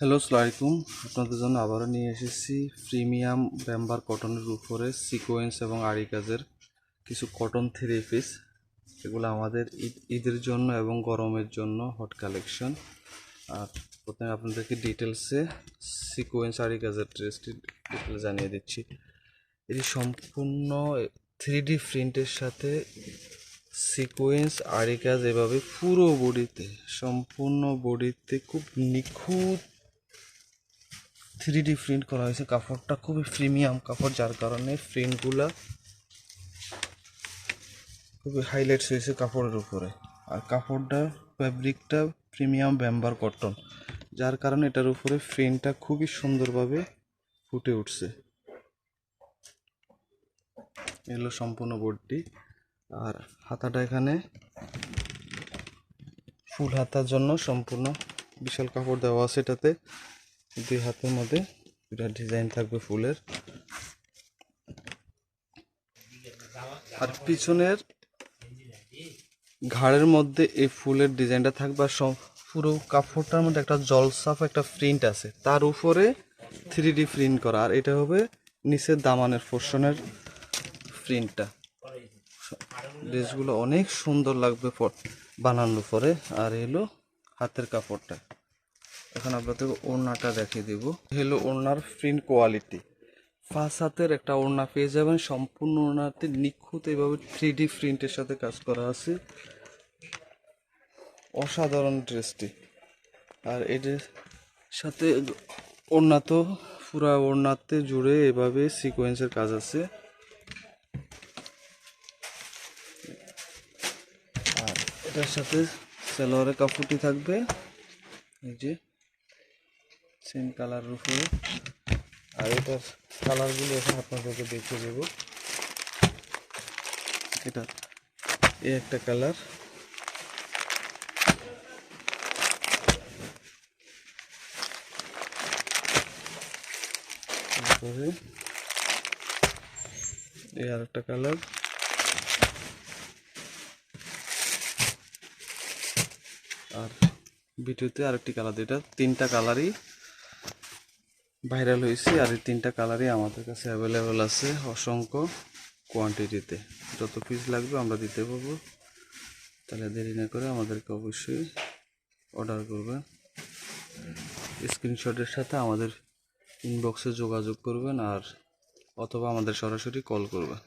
Hello, আসসালামু আলাইকুম। আপনাদের জন্য আবারও নিয়ে এসেছি প্রিমিয়াম ব্যাম্বার কটনের উপরে সিকোয়েন্স এবং আরি কাজের কিছু কটন থ্রি পিস। এগুলো আমাদের ঈদের জন্য এবং গরমের জন্য হট কালেকশন। আর প্রথমে আপনাদেরকে ডিটেলসে সিকোয়েন্স আরি কাজের ড্রেসটি ডিটেলস জানিয়ে দিচ্ছি। এটি সম্পূর্ণ 3D প্রিন্টের সাথে সিকোয়েন্স আরি কাজ এভাবে পুরো বডিতে, সম্পূর্ণ বডিতে খুব নিখুঁত 3D প্রিন্ট করা হয়েছে। কাপড়টা খুবই প্রিমিয়াম কাপড়, যার কারণে প্রিন্টগুলা খুবই হাইলাইটস হয়েছে কাপড়ের উপরে। আর কাপড়টা ফ্যাব্রিকটা প্রিমিয়াম ব্যাম্বার কটন, যার কারণে এটার উপরে প্রিন্টটা খুবই সুন্দরভাবে ফুটে উঠছে। এগুলো সম্পূর্ণ বোর্ডটি। আর হাতাটা এখানে ফুল হাতার জন্য সম্পূর্ণ বিশাল কাপড় দেওয়া আছে। এটাতে দুই হাতের মধ্যে দুটা ডিজাইন থাকবে ফুলের। আর পিছনের ঘাড়ের মধ্যে এই ফুলের ডিজাইনটা থাকবে। আর পুরো কাপড়টার মধ্যে একটা জলসাফ একটা প্রিন্ট আছে, তার উপরে 3D প্রিন্ট করা। আর এটা হবে নিচের দামানের পোর্শনের প্রিন্টটা। ড্রেসগুলো অনেক সুন্দর লাগবে বানানোর পরে। আর এলো হাতের কাপড়টা। এখন আপনাদের ওড়নাটা দেখিয়ে দিব। হলো ওড়নার প্রিন্ট কোয়ালিটি। ফার্স্ট হাতের একটা ওড়না পেয়ে যাবেন, সম্পূর্ণ ওড়নাতে নিখুঁত এইভাবে 3D প্রিন্টের সাথে কাজ করা আছে। অসাধারণ ড্রেসটি। আর এটার সাথে ওড়না তো পুরা ওড়নাতে জুড়ে এভাবে সিকোয়েন্সের কাজ আছে। আর এটার সাথে সালোয়ারের কাপড়টি থাকবে এই যে সেম কালারের উপরে। আর এটার কালারগুলো এখন আপনাদেরকে দেখিয়ে দেব। এটা এই একটা কালার, তারপরে এই আর একটা কালার, আর ভিডিওতে আরেকটি কালার। এটা তিনটা কালারই ভাইরাল হয়েছে। আর এই তিনটা কালারই আমাদের কাছে অ্যাভেলেবেল আছে অসংখ্য কোয়ান্টিটিতে। যত পিস লাগবে আমরা দিতে পারবো। তাহলে দেরি না করে আমাদেরকে অবশ্যই অর্ডার করবেন। স্ক্রিনশটের সাথে আমাদের ইনবক্সে যোগাযোগ করবেন, আর অথবা আমাদের সরাসরি কল করবেন।